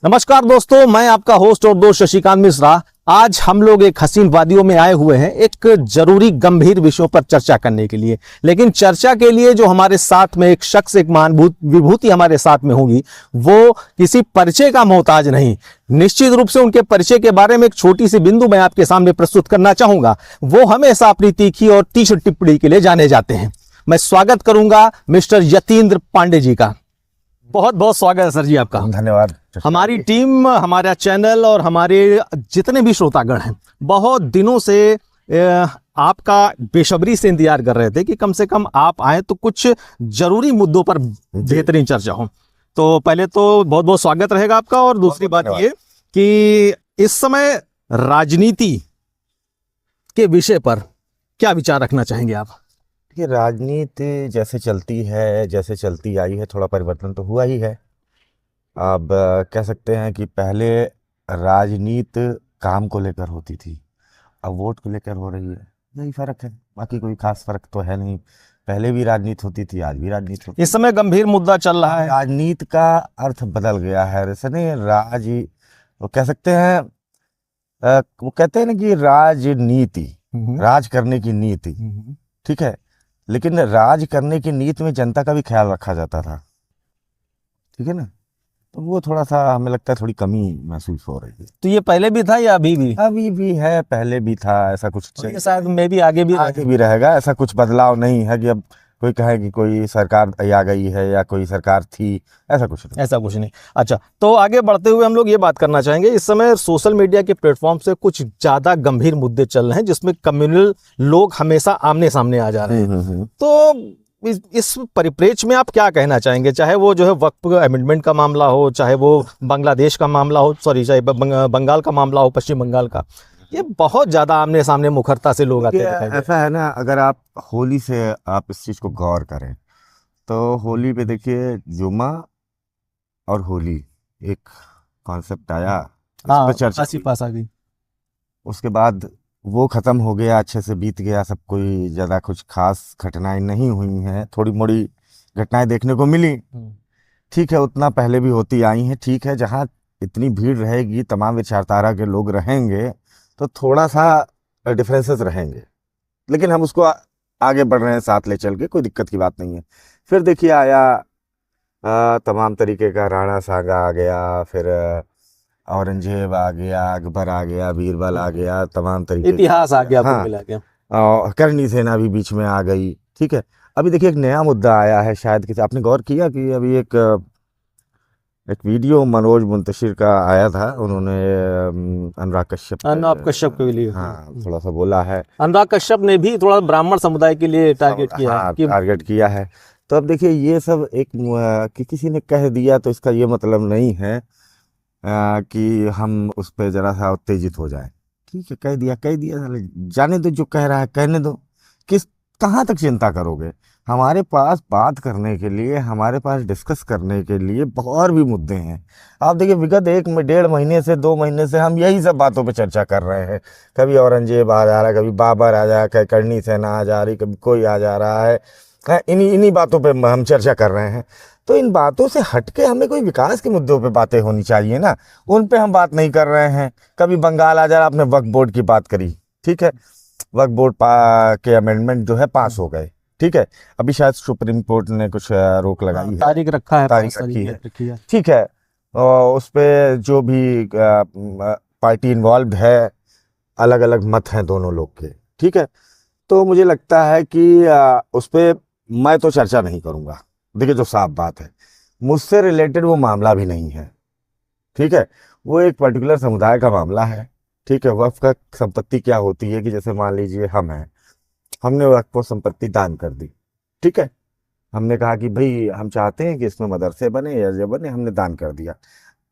नमस्कार दोस्तों, मैं आपका होस्ट और दोस्त शशिकांत मिश्रा। आज हम लोग एक हसीन वादियों में आए हुए हैं एक जरूरी गंभीर विषयों पर चर्चा करने के लिए। लेकिन चर्चा के लिए जो हमारे साथ में एक शख्स, एक महान विभूति हमारे साथ में होगी, वो किसी परिचय का मोहताज नहीं। निश्चित रूप से उनके परिचय के बारे में एक छोटी सी बिंदु मैं आपके सामने प्रस्तुत करना चाहूंगा। वो हमेशा अपनी तीखी और तीक्ष्ण टिप्पणी के लिए जाने जाते हैं। मैं स्वागत करूंगा मिस्टर यतीन्द्र पांडे जी का। बहुत बहुत स्वागत है सर जी आपका। धन्यवाद। हमारी टीम, हमारा चैनल और हमारे जितने भी श्रोतागण हैं बहुत दिनों से आपका बेसब्री से इंतजार कर रहे थे कि कम से कम आप आए तो कुछ जरूरी मुद्दों पर बेहतरीन चर्चा हो। तो पहले तो बहुत बहुत स्वागत रहेगा आपका। और दूसरी बात ये कि इस समय राजनीति के विषय पर क्या विचार रखना चाहेंगे आप? ये राजनीति जैसे चलती है, जैसे चलती आई है, थोड़ा परिवर्तन तो हुआ ही है। अब कह सकते हैं कि पहले राजनीति काम को लेकर होती थी, अब वोट को लेकर हो रही है। यही फर्क है, बाकी कोई खास फर्क तो है नहीं। पहले भी राजनीति होती थी, आज भी राजनीति होती है। इस समय गंभीर मुद्दा चल रहा है। राजनीति का अर्थ बदल गया है। जैसे नहीं, वो कह सकते हैं, वो कहते हैं ना कि राजनीति, राज करने की नीति, ठीक है, लेकिन राज करने की नीति में जनता का भी ख्याल रखा जाता था, ठीक है ना। तो वो थोड़ा सा हमें लगता है थोड़ी कमी महसूस हो रही है। तो ये पहले भी था या अभी भी? अभी भी है, पहले भी था, ऐसा कुछ ये शायद में भी आगे भी रहेगा। ऐसा कुछ बदलाव नहीं है कि अब कोई कहे कि कोई सरकार आ गई है या कोई सरकार थी, ऐसा कुछ नहीं। अच्छा, तो आगे बढ़ते हुए हम लोग ये बात करना चाहेंगे। इस समय सोशल मीडिया के प्लेटफॉर्म से कुछ ज्यादा गंभीर मुद्दे चल रहे हैं जिसमें कम्युनल लोग हमेशा आमने सामने आ जा रहे हैं। तो इस परिप्रेक्ष्य में आप क्या कहना चाहेंगे? चाहे वो जो है वक्फ अमेंडमेंट का मामला हो, चाहे वो बांग्लादेश का मामला हो, चाहे बंगाल का मामला हो, पश्चिम बंगाल का, ये बहुत ज्यादा आमने सामने मुखरता से लोग आते हैं। ऐसा है ना, अगर आप होली से आप इस चीज को गौर करें तो होली पे देखिए, जुमा और होली एक कॉन्सेप्ट आया, चर्चा भी। उसके बाद वो खत्म हो गया, अच्छे से बीत गया, सब कोई ज़्यादा कुछ खास घटनाएं नहीं हुई हैं। थोड़ी मोड़ी घटनाएं देखने को मिली, ठीक है, उतना पहले भी होती आई हैं, ठीक है। जहाँ इतनी भीड़ रहेगी, तमाम विचारधारा के लोग रहेंगे, तो थोड़ा सा डिफरेंसेस रहेंगे, लेकिन हम उसको आगे बढ़ रहे हैं साथ ले चल के, कोई दिक्कत की बात नहीं है। फिर देखिए आया तमाम तरीके का राणा सागा आ गया, फिर औरंगजेब आ गया, अकबर आ गया, बीरबल आ गया, तमाम तरीके इतिहास आ गया। हाँ, मिला गया। करणी सेना भी बीच में आ गई, ठीक है। अभी देखिए एक नया मुद्दा आया है, शायद किसी आपने गौर किया कि अभी एक वीडियो मनोज मुंतशिर का आया था, उन्होंने अनुराग कश्यप के लिए थोड़ा सा बोला है। अनुराग कश्यप ने भी थोड़ा ब्राह्मण समुदाय के लिए टारगेट किया है। तो अब देखिए ये सब कि किसी ने कह दिया तो इसका ये मतलब नहीं है कि हम उस पर जरा सा उत्तेजित हो जाए। ठीक है, कह दिया, जाने दो, जो कह रहा है कहने दो। कहाँ तक चिंता करोगे? हमारे पास बात करने के लिए, हमारे पास डिस्कस करने के लिए और भी मुद्दे हैं। आप देखिए, विगत 1-1.5 महीने से 2 महीने से हम यही सब बातों पे चर्चा कर रहे हैं। कभी औरंगजेब आ जा रहा है, कभी बाबर आ जा रहा है, कभी करणी सेना आ जा रही, कभी कोई आ जा रहा है। इन्हीं बातों पे हम चर्चा कर रहे हैं। तो इन बातों से हटके हमें कोई विकास के मुद्दों पे बातें होनी चाहिए ना, उन पे हम बात नहीं कर रहे हैं। कभी बंगाल आ जा रहा, आपने वक्फ बोर्ड की बात करी, ठीक है, वक्फ बोर्ड के अमेंडमेंट जो है पास हो गए, ठीक है। अभी शायद सुप्रीम कोर्ट ने कुछ रोक लगाई है, तारीख रखी है, ठीक है। उस पे जो भी पार्टी इन्वॉल्व है, अलग अलग मत हैं दोनों लोग के, ठीक है। तो मुझे लगता है कि उस पर मैं तो चर्चा नहीं करूँगा। देखिए, जो साफ बात है, मुझसे रिलेटेड वो मामला भी नहीं है, ठीक है। वो एक पर्टिकुलर समुदाय का मामला है, ठीक है। वक्फ का संपत्ति क्या होती है कि जैसे मान लीजिए हम हैं, हमने वक्फ को संपत्ति दान कर दी, ठीक है। हमने कहा कि भाई हम चाहते हैं कि इसमें मदरसे बने या जो बने, हमने दान कर दिया।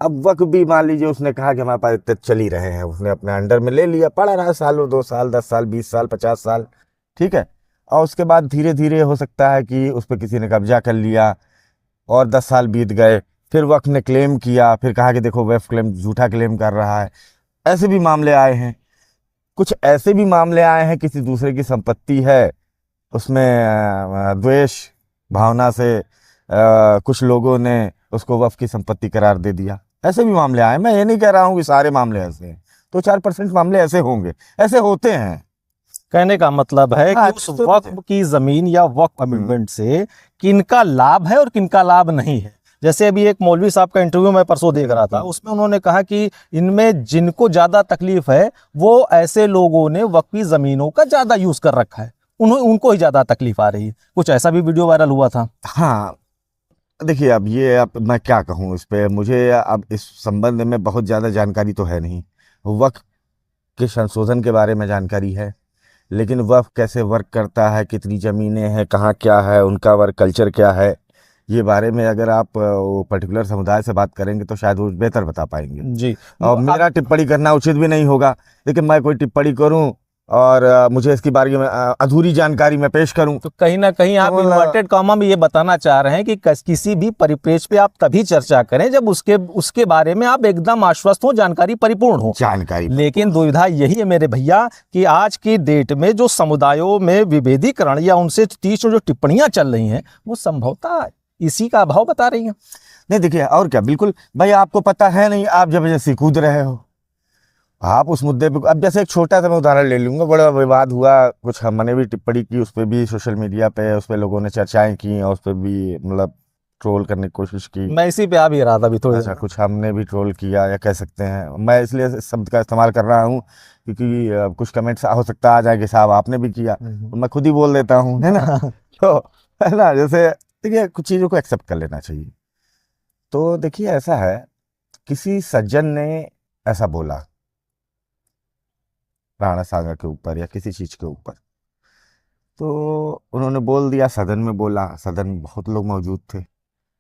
अब वक्फ भी मान लीजिए उसने कहा कि हमारे पास इतने चल ही रहे हैं, उसने अपने अंडर में ले लिया, पड़ा रहा सालों, 2 साल, 10 साल, 20 साल, 50 साल, ठीक है। और उसके बाद धीरे धीरे हो सकता है कि उस पर किसी ने कब्जा कर लिया और 10 साल बीत गए, फिर वक्फ ने क्लेम किया, फिर कहा कि देखो वक्फ क्लेम झूठा क्लेम कर रहा है। ऐसे भी मामले आए हैं, कुछ ऐसे भी मामले आए हैं, किसी दूसरे की संपत्ति है, उसमें द्वेष भावना से कुछ लोगों ने उसको वक्फ की संपत्ति करार दे दिया, ऐसे भी मामले आए, मैं ये नहीं कह रहा हूँ कि सारे मामले ऐसे हैं, तो 4% मामले ऐसे होंगे, ऐसे होते हैं। कहने का मतलब है हाँ, कि उस तो वक्फ की जमीन या वक्फ अमेंडमेंट से किनका लाभ है और किनका लाभ नहीं है। जैसे अभी एक मौलवी साहब का इंटरव्यू मैं परसों देख रहा था, उसमें उन्होंने कहा कि इनमें जिनको ज्यादा तकलीफ है वो ऐसे लोगों ने वक्फी जमीनों का ज्यादा यूज कर रखा है, उनको ही ज्यादा तकलीफ आ रही है। कुछ ऐसा भी वीडियो वायरल हुआ था। हाँ, देखिए अब मैं क्या कहूँ इस पे, मुझे अब इस संबंध में बहुत ज़्यादा जानकारी तो है नहीं। वक्फ के संशोधन के बारे में जानकारी है, लेकिन वक्फ कैसे वर्क करता है, कितनी ज़मीनें हैं, कहाँ क्या है, उनका वर्क कल्चर क्या है, ये बारे में अगर आप वो पर्टिकुलर समुदाय से बात करेंगे तो शायद वो बेहतर बता पाएंगे। जी, और मेरा टिप्पणी करना उचित भी नहीं होगा, लेकिन मैं कोई टिप्पणी करूं और मुझे इसके बारे में अधूरी जानकारी मैं पेश करूं तो कहीं ना कहीं आप तो इन्वर्टेड कॉमा में ये बताना चाह रहे हैं कि किसी भी परिप्रेक्ष्य पे आप तभी चर्चा करें जब उसके बारे में आप एकदम आश्वस्त हो, जानकारी परिपूर्ण हो। जानकारी। लेकिन दुविधा यही है मेरे भैया कि आज की डेट में जो समुदायों में विभेदीकरण या उनसे जो टिप्पणियां चल रही हैं वो संभवतः इसी का अभाव बता रही हैं। नहीं देखिए, और क्या, बिल्कुल भाई, आपको पता है नहीं, आप जबरदस्ती कूद रहे हो, आप उस मुद्दे पे। अब जैसे एक छोटा सा मैं उदाहरण ले लूँगा, बड़ा विवाद हुआ, कुछ हमने भी टिप्पणी की, उस पर भी सोशल मीडिया पे उस पर लोगों ने चर्चाएं की और उस पर भी मतलब ट्रोल करने की कोशिश की। मैं इसी पे आ भी रहा था अभी थोड़ी अच्छा, कुछ हमने भी ट्रोल किया या कह सकते हैं, मैं इसलिए इस शब्द का इस्तेमाल कर रहा हूँ क्योंकि कुछ कमेंट्स हो सकता आ जाए कि साहब आपने भी किया, तो मैं खुद ही बोल देता हूँ, है ना। तो है ना, जैसे देखिए कुछ चीज़ों को एक्सेप्ट कर लेना चाहिए। तो देखिए ऐसा है, किसी सज्जन ने ऐसा बोला राणा सागर के ऊपर या किसी चीज़ के ऊपर, तो उन्होंने बोल दिया, सदन में बोला, सदन में बहुत लोग मौजूद थे,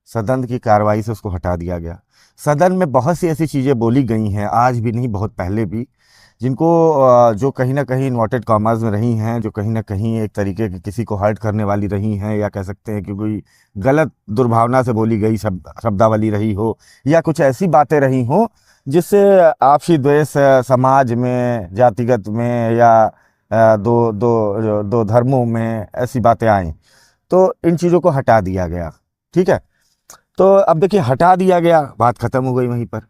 सदन की कार्रवाई से उसको हटा दिया गया। सदन में बहुत सी ऐसी चीज़ें बोली गई हैं, आज भी नहीं बहुत पहले भी, जिनको जो कहीं ना कहीं इन्वर्टेड कॉमास में रही हैं, जो कहीं ना कहीं एक तरीके की किसी को हर्ट करने वाली रही हैं, या कह सकते हैं कि कोई गलत दुर्भावना से बोली गई शब्दावली रही हो, या कुछ ऐसी बातें रही हों जिससे आपसी द्वेष समाज में, जातिगत में, या दो धर्मों में ऐसी बातें आई, तो इन चीज़ों को हटा दिया गया। ठीक है, तो अब देखिए हटा दिया गया, बात खत्म हो गई वहीं पर,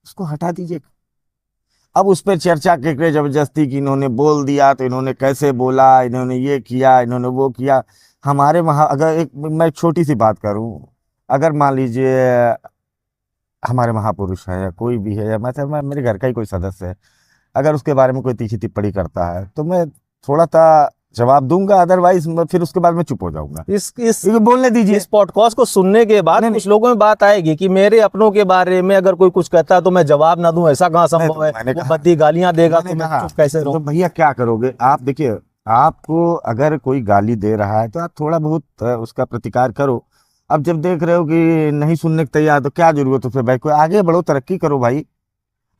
उसको हटा दीजिए। अब उस पर चर्चा के जबरदस्ती कि इन्होंने बोल दिया तो इन्होंने कैसे बोला, इन्होंने ये किया, इन्होंने वो किया। हमारे वहाँ अगर मैं छोटी सी बात करूँ, अगर मान लीजिए हमारे महापुरुष हैं या कोई भी है, या मैं मेरे घर का ही कोई सदस्य है, अगर उसके बारे में कोई तीखी टिप्पणी करता है तो मैं थोड़ा सा जवाब दूंगा, अदरवाइज फिर उसके बाद मैं चुप हो जाऊंगा। इस बोलने दीजिए। इस पॉडकास्ट को सुनने के बाद कुछ लोगों में बात आएगी कि मेरे अपनों के बारे में अगर कोई कुछ कहता है तो मैं जवाब ना दूं, ऐसा कहाँ संभव है, वो बद्दी गालियां देगा तो मैं चुप कैसे रहूं। तो भैया क्या करोगे आप, देखिए आपको अगर कोई गाली दे रहा है तो आप थोड़ा बहुत उसका प्रतिकार करो। अब जब देख रहे हो कि नहीं सुनने के तैयार, तो क्या जरूरत है फिर भाई, कोई आगे बढ़ो, तरक्की करो भाई,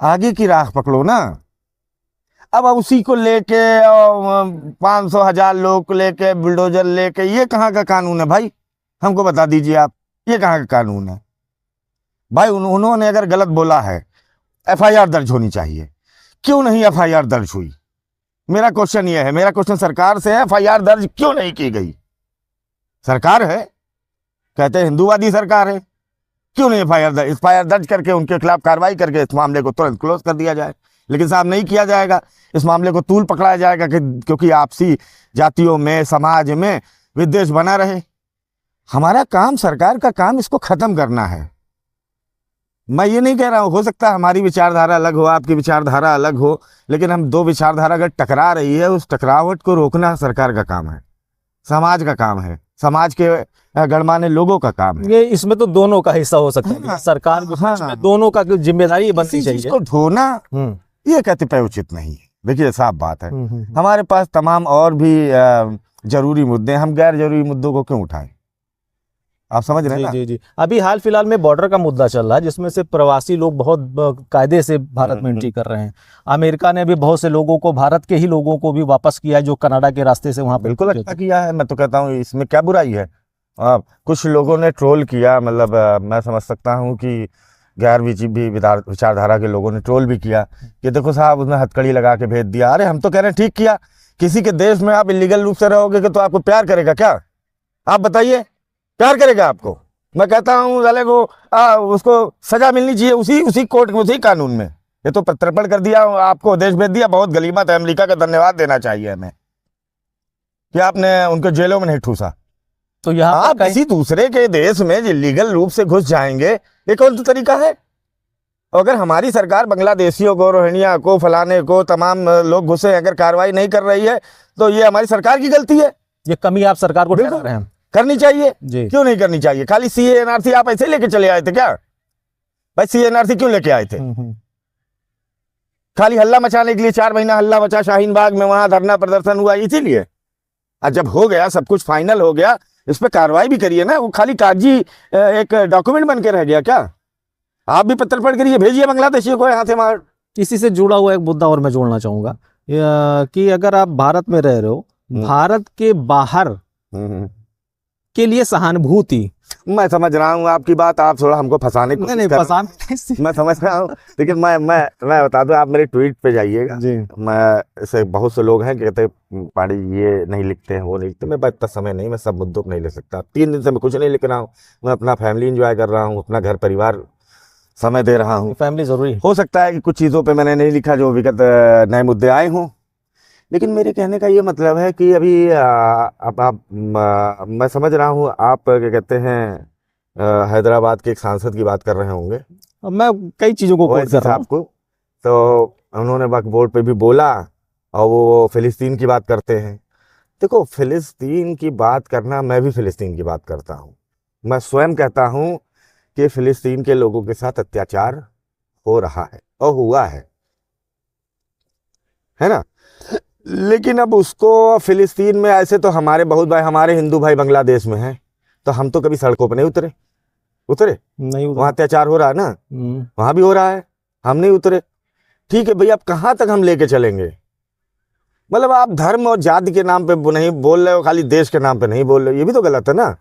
आगे की राह पकड़ो ना। अब उसी को लेके 500,000 लोग को लेके बुलडोजर लेके, ये कहाँ का कानून है भाई, हमको बता दीजिए आप, ये कहाँ का कानून है भाई। उन्होंने अगर गलत बोला है, एफआईआर दर्ज होनी चाहिए, क्यों नहीं एफआईआर दर्ज हुई? मेरा क्वेश्चन ये है, मेरा क्वेश्चन सरकार से है, एफआईआर दर्ज क्यों नहीं की गई? सरकार है, कहते हैं हिंदूवादी सरकार है, क्यों नहीं एफआईआर दर्ज करके उनके खिलाफ कार्रवाई करके इस मामले को तुरंत क्लोज कर दिया जाए? लेकिन साहब नहीं किया जाएगा, इस मामले को तूल पकड़ाया जाएगा क्योंकि आपसी जातियों में, समाज में विद्वेष बना रहे। हमारा काम, सरकार का काम इसको खत्म करना है। मैं ये नहीं कह रहा हूँ, हो सकता है हमारी विचारधारा अलग हो, आपकी विचारधारा अलग हो, लेकिन हम दो विचारधारा अगर टकरा रही है, उस टकरावट को रोकना सरकार का काम है, समाज का काम है, समाज के गणमान्य लोगों का काम है। ये इसमें तो दोनों का हिस्सा हो सकता है, सरकार में दोनों का जिम्मेदारी बनती चाहिए। इसको ढोना ये कहते पे उचित नहीं है। देखिए साफ बात है, हमारे पास तमाम और भी जरूरी मुद्दे, हम गैर जरूरी मुद्दों को क्यों उठाएं? आप समझ रहे हैं ना? जी जी। अभी हाल फिलहाल में बॉर्डर का मुद्दा चल रहा है, जिसमें से प्रवासी लोग बहुत कायदे से भारत में एंट्री कर रहे हैं। अमेरिका ने भी बहुत से लोगों को, भारत के ही लोगों को भी वापस किया है जो कनाडा के रास्ते से वहां। बिल्कुल अच्छा किया है, मैं तो कहता हूँ इसमें क्या बुराई है। कुछ लोगों ने ट्रोल किया, मतलब मैं समझ सकता हूँ कि गैर विचारधारा के लोगों ने ट्रोल भी किया कि देखो साहब उसने हथकड़ी लगा के भेज दिया। अरे हम तो कह रहे हैं ठीक किया। किसी के देश में आप इलीगल रूप से रहोगे तो आपको प्यार करेगा क्या? आप बताइए, प्यार करेगा आपको? मैं कहता हूँ साले को उसको सजा मिलनी चाहिए उसी उसी कोर्ट में, उसी कानून में। ये तो प्रत्यर्पण कर दिया, आपको देश भेज दिया, बहुत गलीमत है। अमेरिका का धन्यवाद देना चाहिए हमें कि आपने उनको जेलों में नहीं ठूसा। तो यहाँ पर आप किसी दूसरे के देश में लीगल रूप से घुस जाएंगे, ये कौन सा तरीका है? अगर हमारी सरकार बांग्लादेशियों को, रोहिंग्या को, फलाने को, तमाम लोग घुसे अगर कार्रवाई नहीं कर रही है तो ये हमारी सरकार की गलती है। ये कमी आप सरकार को ठहरा रहे हैं? करनी चाहिए जी। क्यों नहीं करनी चाहिए? खाली सीए एनआरसी आप ऐसे लेके चले आए थे क्या भाई? सीए एनआरसी क्यों लेके आए थे? खाली हल्ला मचाने के लिए? 4 महीना हल्ला मचा शाहीन बाग में, वहां धरना प्रदर्शन हुआ इसीलिए। और जब हो गया, सब कुछ फाइनल हो गया, इस पर कार्रवाई भी करिए ना। वो खाली कागजी एक डॉक्यूमेंट बन के रह गया क्या? आप भी प्रत्यर्पण करिए, भेजिए बांग्लादेशियों को यहाँ से वहां। इसी से जुड़ा हुआ एक मुद्दा और मैं जोड़ना चाहूंगा कि अगर आप भारत में रह रहे हो, भारत के बाहर के लिए सहानुभूति, मैं समझ रहा हूँ आपकी बात, आप थोड़ा हमको फंसाने की कोशिश कर रहे हैं। मैं समझ रहा हूँ, लेकिन मैं बता दूं, आप मेरे ट्वीट पे जाइएगा जी। मैं ऐसे बहुत से लोग हैं कि कहते पाड़ी ये नहीं लिखते हैं, वो नहीं लिखते। मैं इतना समय नहीं, मैं सब मुद्दों को नहीं लिख सकता। 3 दिन से मैं कुछ नहीं लिख रहा हूँ। मैं अपना फैमिली एंजॉय कर रहा हूँ, अपना घर परिवार समय दे रहा हूँ। फैमिली जरूरी है। हो सकता है कि कुछ चीज़ों पे मैंने नहीं लिखा जो विगत नए मुद्दे आए हों, लेकिन मेरे कहने का ये मतलब है कि अभी अब आप मैं समझ रहा हूँ आप क्या कहते हैं हैदराबाद के एक सांसद की बात कर रहे होंगे। अब मैं कई चीजों को कोट कर रहा हूँ। आपको तो उन्होंने वक्त बोर्ड पे भी बोला और वो फिलिस्तीन की बात करते हैं। देखो, फिलिस्तीन की बात करना, मैं भी फिलिस्तीन की बात करता हूँ। मैं स्वयं कहता हूँ कि फिलिस्तीन के लोगों के साथ अत्याचार हो रहा है और हुआ है ना। लेकिन अब उसको फिलिस्तीन में ऐसे तो हमारे बहुत भाई, हमारे हिंदू भाई बांग्लादेश में हैं, तो हम तो कभी सड़कों पर नहीं उतरे नहीं वहाँ अत्याचार हो रहा है ना, वहाँ भी हो रहा है, हम नहीं उतरे। ठीक है भाई, अब कहाँ तक हम लेके चलेंगे? मतलब आप धर्म और जाति के नाम पे नहीं बोल रहे हो, खाली देश के नाम पे नहीं बोल रहे हो, ये भी तो गलत है ना।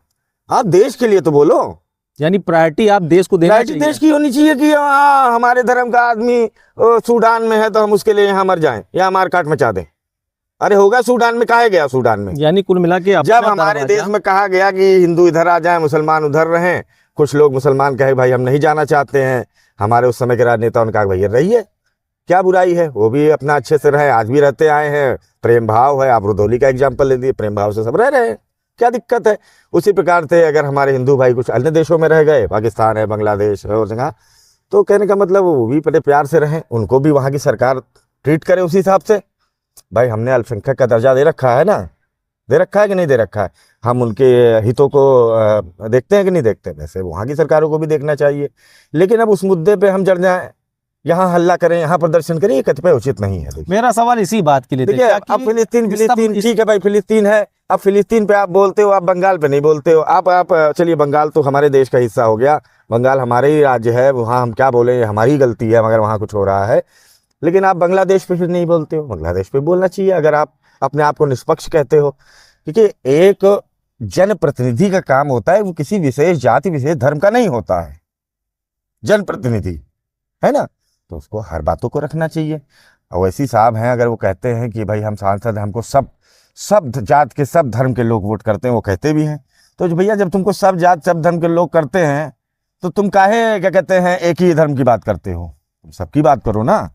आप देश के लिए तो बोलो। यानी प्रायोरिटी आप देश को देना चाहिए। देश की होनी चाहिए कि हमारे धर्म का आदमी सूडान में है तो हम उसके लिए यहाँ मर जाएं या मार काट मचा दें। अरे होगा सूडान में, कहा गया सूडान में? यानी कुल मिला के जब हमारे देश में कहा गया कि हिंदू इधर आ जाए, मुसलमान उधर रहें, कुछ लोग मुसलमान कहे भाई हम नहीं जाना चाहते हैं, हमारे उस समय के राजनेताओं ने कहा भैया रहिए, क्या बुराई है, वो भी अपना अच्छे से रहे, आज भी रहते आए हैं, प्रेम भाव है। आप रुदौली का एग्जाम्पल ले दिए, प्रेम भाव से सब रह रहे हैं, क्या दिक्कत है? उसी प्रकार से अगर हमारे हिंदू भाई कुछ अन्य देशों में रह गए, पाकिस्तान है, बांग्लादेश है और जगह, तो कहने का मतलब वो भी बड़े प्यार से रहें, उनको भी वहाँ की सरकार ट्रीट करे उसी हिसाब से। भाई हमने अल्पसंख्यक का दर्जा दे रखा है ना, दे रखा है कि नहीं दे रखा है? हम उनके हितों को देखते हैं कि नहीं देखते? वैसे वहाँ की सरकारों को भी देखना चाहिए। लेकिन अब उस मुद्दे पे हम जड़ जाएं, यहाँ हल्ला करें, यहाँ प्रदर्शन करें, ये कतिपय उचित नहीं है। मेरा सवाल इसी बात के लिए देखिए, अब फिलिस्तीन ठीक है भाई, फिलिस्तीन है, अब फिलिस्तीन पे आप बोलते हो, आप बंगाल पे नहीं बोलते हो। आप चलिए, बंगाल तो हमारे देश का हिस्सा हो गया, बंगाल हमारे ही राज्य है, वहाँ हम क्या बोले, हमारी ही गलती है मगर वहाँ कुछ हो रहा है। लेकिन आप बांग्लादेश पे फिर नहीं बोलते हो। बांग्लादेश पे बोलना चाहिए अगर आप अपने आप को निष्पक्ष कहते हो, क्योंकि एक जनप्रतिनिधि का काम होता है, वो किसी विशेष जाति विशेष धर्म का नहीं होता है, जनप्रतिनिधि है ना, तो उसको हर बातों को रखना चाहिए। और वैसी साहब हैं, अगर वो कहते हैं कि भाई हम सांसद, हमको सब जात के सब धर्म के लोग वोट करते हैं, वो कहते भी हैं, तो भैया जब तुमको सब जात सब धर्म के लोग करते हैं तो तुम काहे क्या कहते हैं एक ही धर्म की बात करते हो? तुम सबकी बात करो ना।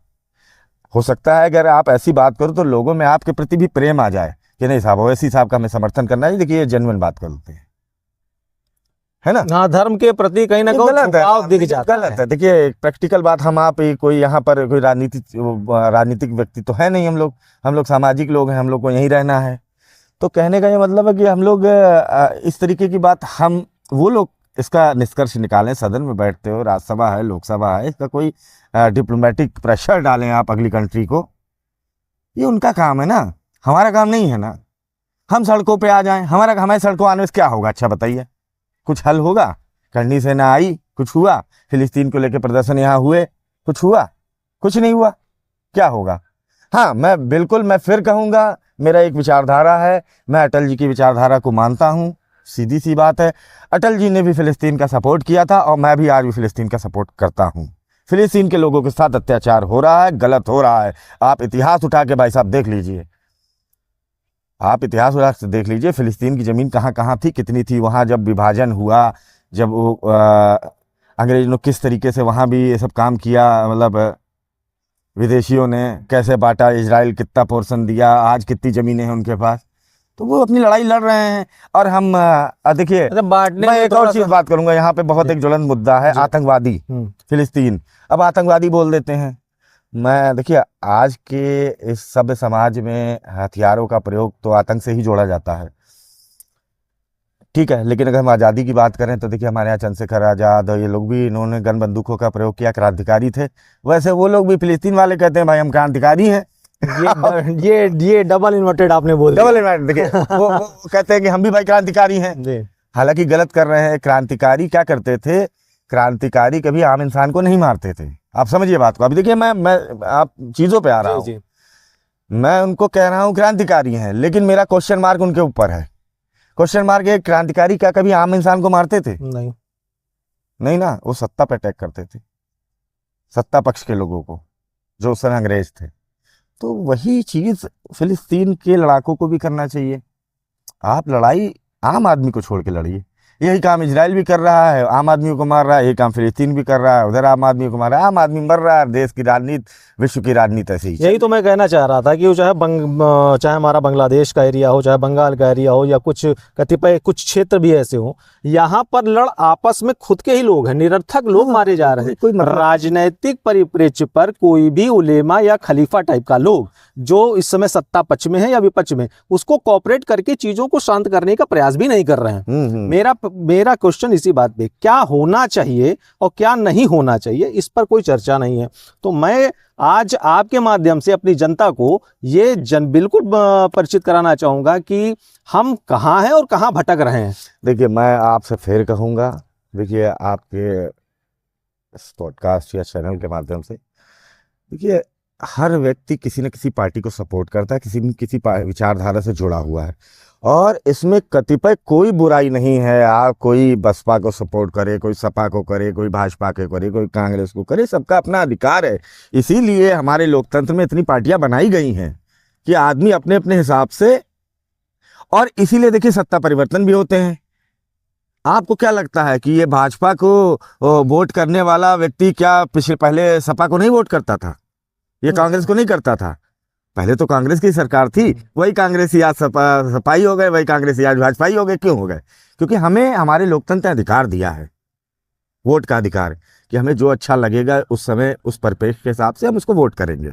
हो सकता है अगर आप ऐसी बात करो तो लोगों में आपके प्रति भी प्रेम आ जाए कि नहीं साहब, वैसी साहब का हमें समर्थन करना है। देखिए, ये जेन्युइन बात करते हैं, है ना। हाँ, धर्म के प्रति कहीं ना कहीं झुकाव दिख जाता है। गलत है। देखिए, प्रैक्टिकल बात, हम आप कोई यहाँ पर कोई राजनीतिक व्यक्ति तो है नहीं, हम लोग सामाजिक लोग हैं, हम लोग को यहीं रहना है। तो कहने का ये मतलब है कि हम लोग इस तरीके की बात, हम वो लोग इसका निष्कर्ष निकालें, सदन में बैठते हो, राज्यसभा है, लोकसभा है, इसका कोई डिप्लोमेटिक प्रेशर डालें आप अगली कंट्री को, ये उनका काम है ना, हमारा काम नहीं है ना। हम सड़कों पे आ जाएं, हमारे सड़कों आने से क्या होगा? अच्छा बताइए, कुछ हल होगा? करनी से ना आई, कुछ हुआ? फिलिस्तीन को लेकर प्रदर्शन यहाँ हुए, कुछ हुआ? कुछ नहीं हुआ, क्या होगा? हाँ, मैं फिर कहूँगा, मेरा एक विचारधारा है, मैं अटल जी की विचारधारा को मानता हूँ। सीधी सी बात है, अटल जी ने भी फिलिस्तीन का सपोर्ट किया था और मैं भी आज भी फिलिस्तीन का सपोर्ट करता हूँ। फिलिस्तीन के लोगों के साथ अत्याचार हो रहा है, गलत हो रहा है। आप इतिहास उठा के भाई साहब देख लीजिए, आप इतिहास उठा के देख लीजिए, फिलिस्तीन की ज़मीन कहाँ कहाँ थी, कितनी थी। वहाँ जब विभाजन हुआ, जब वो अंग्रेज ने किस तरीके से वहाँ भी ये सब काम किया, मतलब विदेशियों ने कैसे बांटा, इजराइल कितना पोर्शन दिया, आज कितनी ज़मीनें हैं उनके पास, तो वो अपनी लड़ाई लड़ रहे हैं। और हम देखिए, मतलब बांटने मैं में एक थोड़ा और चीज़ सा- बात करूंगा, यहाँ पे बहुत जी। एक ज्वलंत मुद्दा है, जी। आतंकवादी फिलिस्तीन। अब आतंकवादी बोल देते हैं। मैं देखिए, आज के इस सभ्य समाज में हथियारों का प्रयोग तो आतंक से ही जोड़ा जाता है, ठीक है, लेकिन अगर हम आज़ादी की बात करें तो देखिए हमारे यहाँ चंद्रशेखर आज़ाद और ये लोग भी, इन्होंने गन बंदूकों का प्रयोग किया, क्रांतिकारी थे। वैसे वो लोग भी, फिलिस्तीन वाले कहते हैं भाई हम क्रांतिकारी हैं। ये डबल इन्वर्टेड आपने बोल दिया। डबल इन्वर्टेड, देखिए वो कहते हैं कि हम भी भाई क्रांतिकारी हैं, जी। हालांकि गलत कर रहे हैं। क्रांतिकारी क्या करते थे, क्रांतिकारी कभी आम इंसान को नहीं मारते थे। आप समझिए बात को। अभी देखिए, मैं आप चीज़ों पे आ रहा हूँ, जी। मैं उनको कह रहा हूँ क्रांतिकारी हैं, लेकिन मेरा क्वेश्चन मार्क उनके ऊपर है। क्वेश्चन मार्क है, क्रांतिकारी क्या कभी आम इंसान को मारते थे? नहीं। नहीं ना, वो सत्ता पे अटैक करते थे, सत्ता पक्ष के लोगों को, जो उस समय अंग्रेज थे। तो वही चीज़ फिलिस्तीन के लड़ाकों को भी करना चाहिए। आप लड़ाई आम आदमी को छोड़ के लड़िए। यही काम इजराइल भी कर रहा है, आम आदमी को मार रहा है, यही काम फिलिस्तीन भी कर रहा है, उधर आम आदमी को मार रहा है, आम आदमी मर रहा है। देश की राजनीति, विश्व की राजनीति ऐसे ही यही तो मैं कहना चाह रहा था कि वो चाहे हमारा बांग्लादेश का एरिया हो, चाहे बंगाल का एरिया हो, या कुछ कतिपय कुछ क्षेत्र भी ऐसे हो, यहाँ पर आपस में खुद के ही लोग हैं, निरर्थक लोग मारे जा रहे हैं। कोई मतलब राजनैतिक परिप्रेक्ष्य पर कोई भी उलेमा या खलीफा टाइप का लोग जो इस समय सत्ता पक्ष में है या विपक्ष में, उसको कॉपरेट करके चीजों को शांत करने का प्रयास भी नहीं कर रहे हैं। मेरा क्वेश्चन इसी बात पे, क्या होना चाहिए और क्या नहीं होना चाहिए, इस पर कोई चर्चा नहीं है। तो मैं आज आपके माध्यम से अपनी जनता को ये बिल्कुल परिचित कराना चाहूंगा कि हम कहाँ हैं और कहाँ भटक रहे हैं। देखिए, मैं आपसे फिर कहूँगा, देखिए आपके इस पॉडकास्ट या चैनल के माध्यम से, देखिए हर व्यक्ति किसी न किसी पार्टी को सपोर्ट करता है, किसी न किसी विचारधारा से जुड़ा हुआ है, और इसमें कतिपय कोई बुराई नहीं है। आप कोई बसपा को सपोर्ट करे, कोई सपा को करे, कोई भाजपा के करे, कोई कांग्रेस को करे, सबका अपना अधिकार है। इसीलिए हमारे लोकतंत्र में इतनी पार्टियां बनाई गई हैं कि आदमी अपने अपने हिसाब से, और इसीलिए देखिए सत्ता परिवर्तन भी होते हैं। आपको क्या लगता है कि ये भाजपा को वोट करने वाला व्यक्ति क्या पहले सपा को नहीं वोट करता था, ये कांग्रेस को नहीं करता था? पहले तो कांग्रेस की सरकार थी, वही कांग्रेसी आज सपाई हो गए, वही कांग्रेसी आज भाजपाई हो गए। क्यों हो गए? क्योंकि हमें हमारे लोकतंत्र ने अधिकार दिया है, वोट का अधिकार, कि हमें जो अच्छा लगेगा उस समय उस परिप्रेक्ष्य के हिसाब से हम उसको वोट करेंगे,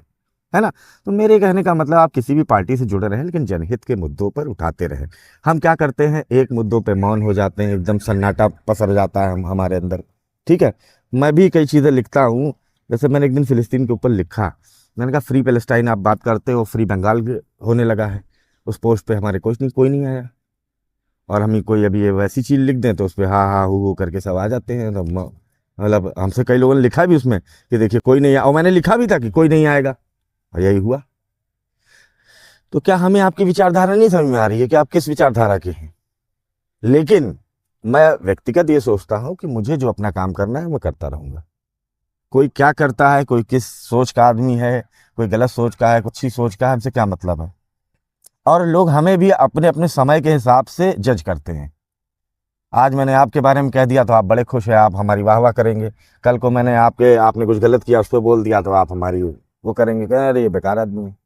है ना। तो मेरे कहने का मतलब, आप किसी भी पार्टी से जुड़े रहें, लेकिन जनहित के मुद्दों पर उठाते रहें। हम क्या करते हैं, एक मुद्दों पे मौन हो जाते हैं, एकदम सन्नाटा पसर जाता है हमारे अंदर, ठीक है। मैं भी कई चीज़ें लिखता हूँ, जैसे मैंने एक दिन फिलिस्तीन के ऊपर लिखा, मैंने कहा फ्री पैलेस्टाइन आप बात करते हो, फ्री बंगाल होने लगा है। उस पोस्ट पे हमारे कोई नहीं आया, और हम ही कोई अभी ये वैसी चीज़ लिख दें तो उस पर हाँ हु करके सब आ जाते हैं। तो मतलब हमसे कई लोगों ने लिखा भी उसमें कि देखिए कोई नहीं आया, और मैंने लिखा भी था कि कोई नहीं आएगा, और यही हुआ। तो क्या हमें आपकी विचारधारा नहीं समझ में आ रही है कि आप किस विचारधारा के हैं? लेकिन मैं व्यक्तिगत ये सोचता हूँ कि मुझे जो अपना काम करना है मैं करता रहूँगा। कोई क्या करता है, कोई किस सोच का आदमी है, कोई गलत सोच का है, कुछ अच्छी सोच का है, हमसे क्या मतलब है। और लोग हमें भी अपने अपने समय के हिसाब से जज करते हैं। आज मैंने आपके बारे में कह दिया तो आप बड़े खुश हैं, आप हमारी वाह वाह करेंगे। कल को मैंने आपने कुछ गलत किया, उस पर बोल दिया तो आप हमारी वो करेंगे, कह अरे ये बेकार आदमी है।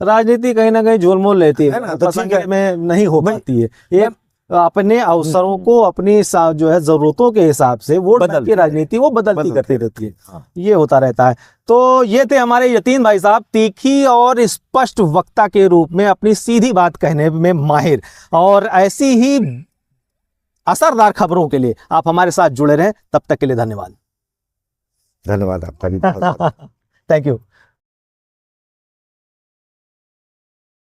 राजनीति कहीं ना कहीं झोलमोल लेती है ना, तो ठीक है, में नहीं हो पाती है। ये अपने अवसरों को अपनी जो है जरूरतों के हिसाब से वोट की राजनीति वो बदलती करती रहती है। हाँ। ये होता रहता है। तो ये थे हमारे यतीन भाई साहब, तीखी और स्पष्ट वक्ता के रूप में अपनी सीधी बात कहने में माहिर, और ऐसी ही असरदार खबरों के लिए आप हमारे साथ जुड़े रहें। तब तक के लिए धन्यवाद। धन्यवाद आपका भी। Thank you.